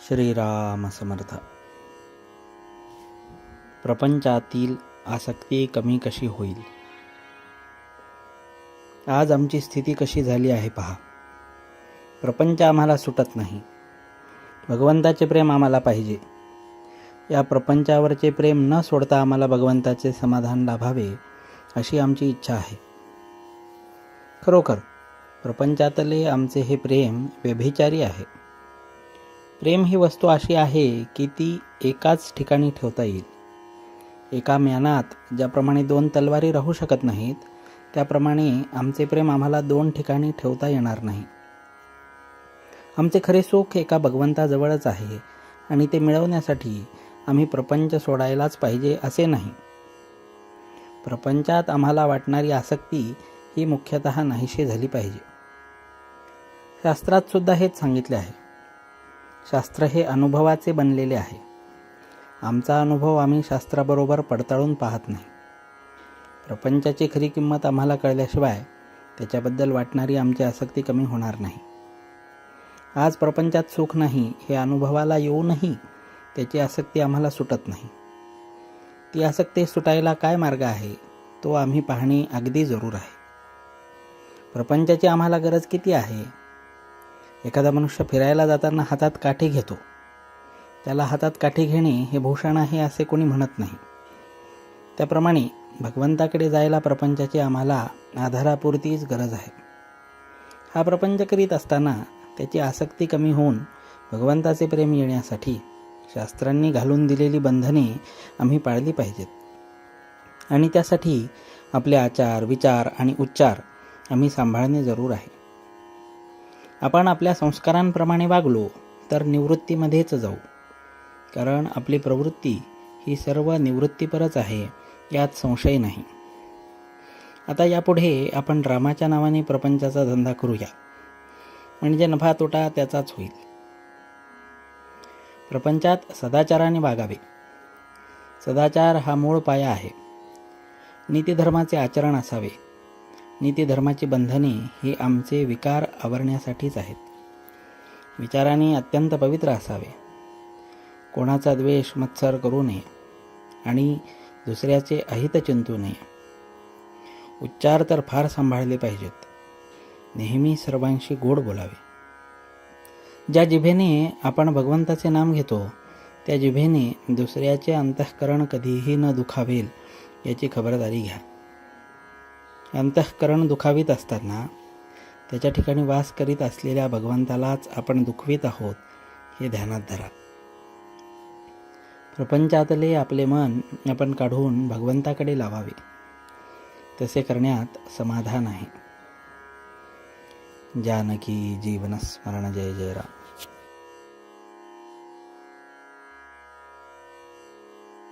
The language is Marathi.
श्रीराम समर्थ. प्रपंचातील आसक्ती कमी कशी होईल. आज आमची स्थिती कशी झाली आहे पहा. प्रपंच आम्हाला सुटत नाही. भगवंताचे प्रेम आम्हाला पाहिजे. या प्रपंचावरचे प्रेम न सोडता आम्हाला भगवंताचे समाधान लाभावे अशी आमची इच्छा आहे. खरोखर प्रपंचातले आमचे हे प्रेम व्यभिचारी आहे. प्रेम ही वस्तू अशी आहे की ती एकाच ठिकाणी ठेवता येईल. एका म्यानात ज्याप्रमाणे दोन तलवारी राहू शकत नाहीत, त्याप्रमाणे आमचे प्रेम आम्हाला दोन ठिकाणी ठेवता येणार नाही. आमचे खरे सुख एका भगवंताजवळच आहे आणि ते मिळवण्यासाठी आम्ही प्रपंच सोडायलाच पाहिजे असे नाही. प्रपंचात आम्हाला वाटणारी आसक्ती ही मुख्यतः नाहीशी झाली पाहिजे. शास्त्रात सुद्धा हेच सांगितले आहे. शास्त्र हे अनुभवाचे बनलेले आहे. आमचा अनुभव आम्ही शास्त्राबरोबर पडताळून पाहत नाही. प्रपंचाची खरी किंमत आम्हाला कळल्याशिवाय त्याच्याबद्दल वाटणारी आमची आसक्ती कमी होणार नाही. आज प्रपंचात सुख नाही हे अनुभवाला येऊनही त्याची आसक्ती आम्हाला सुटत नाही. ती आसक्ती सुटायला काय मार्ग आहे तो आम्ही पाहणे अगदी जरूर आहे. प्रपंचाची आम्हाला गरज किती आहे. एखादा मनुष्य फिरायला जाताना हातात काठी घेतो. त्याला हातात काठी घेणे हे भूषण आहे असे कोणी म्हणत नाही. त्याप्रमाणे भगवंताकडे जायला प्रपंचाची आम्हाला आधारापुरतीच गरज आहे. हा प्रपंच करीत असताना त्याची आसक्ती कमी होऊन भगवंताचे प्रेम येण्यासाठी शास्त्रांनी घालून दिलेली बंधने आम्ही पाळली पाहिजेत. आणि त्यासाठी आपले आचार, विचार आणि उच्चार आम्ही सांभाळणे जरूर आहे. आपण आपल्या संस्कारांप्रमाणे वागलो तर निवृत्तीमध्येच जाऊ. कारण आपली प्रवृत्ती ही सर्व निवृत्तीपरच आहे, यात संशय नाही. आता यापुढे आपण रामाच्या नावाने प्रपंचाचा धंदा करूया, म्हणजे नफा तोटा त्याचाच होईल. प्रपंचात सदाचाराने वागावे. सदाचार हा मूळ पाया आहे. नीतिधर्माचे आचरण असावे. नीतिधर्माची बंधने ही आमचे विकार आवरण्यासाठीच आहेत. विचाराने अत्यंत पवित्र असावे. कोणाचा द्वेष मत्सर करू नये आणि दुसऱ्याचे अहित चिंतू नये. उच्चार तर फार सांभाळले पाहिजेत. नेहमी सर्वांशी गोड बोलावे. ज्या जिभेने आपण भगवंताचे नाम घेतो त्या जिभेने दुसऱ्याचे अंतःकरण कधीही न दुखावेल याची खबरदारी घ्या. अंतःकरण दुखावीत असताना त्याच्या ठिकाणी वास करीत असलेल्या भगवंतालाच आपण दुखवीत आहोत हे ध्यानात धरा. प्रपंचातले आपले मन आपण काढून भगवंताकडे लावावे. तसे करण्यात समाधान आहे. जानकी जीवन स्मरण. जय जय राम.